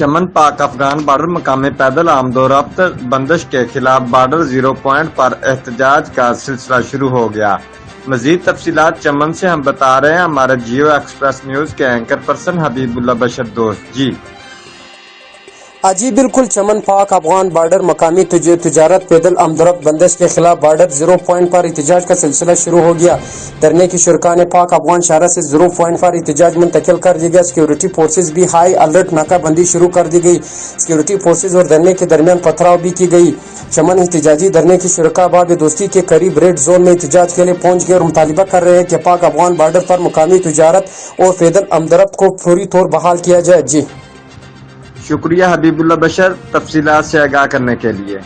چمن پاک افغان بارڈر مقامی پیدل آمد و رفت بندش کے خلاف بارڈر زیرو پوائنٹ پر احتجاج کا سلسلہ شروع ہو گیا۔ مزید تفصیلات چمن سے ہم بتا رہے ہیں ہمارے جیو ایکسپریس نیوز کے اینکر پرسن حبیب اللہ بشر دوست جی۔ جی بالکل، چمن پاک افغان بارڈر مقامی تجارت پیدل آمدورفت بندش کے خلاف بارڈر زیرو پوائنٹ پر احتجاج کا سلسلہ شروع ہو گیا۔ دھرنے کی شرکاء نے پاک افغان شاہراہ سے زیرو پوائنٹ پر احتجاج منتقل کر دیا گیا۔ سیکورٹی فورسز بھی ہائی الرٹ ناکہ بندی شروع کر دی گئی۔ سیکورٹی فورسز اور دھرنے کے درمیان پتھراؤ بھی کی گئی۔ چمن احتجاجی دھرنے کی شرکاء باب دوستی کے قریب ریڈ زون میں احتجاج کے لیے پہنچ گئے اور مطالبہ کر رہے ہیں کہ پاک افغان بارڈر پر مقامی تجارت اور پیدل آمدورفت کو فوری طور بحال کیا جائے۔ جی شکریہ حبیب اللہ بشر تفصیلات سے آگاہ کرنے کے لیے۔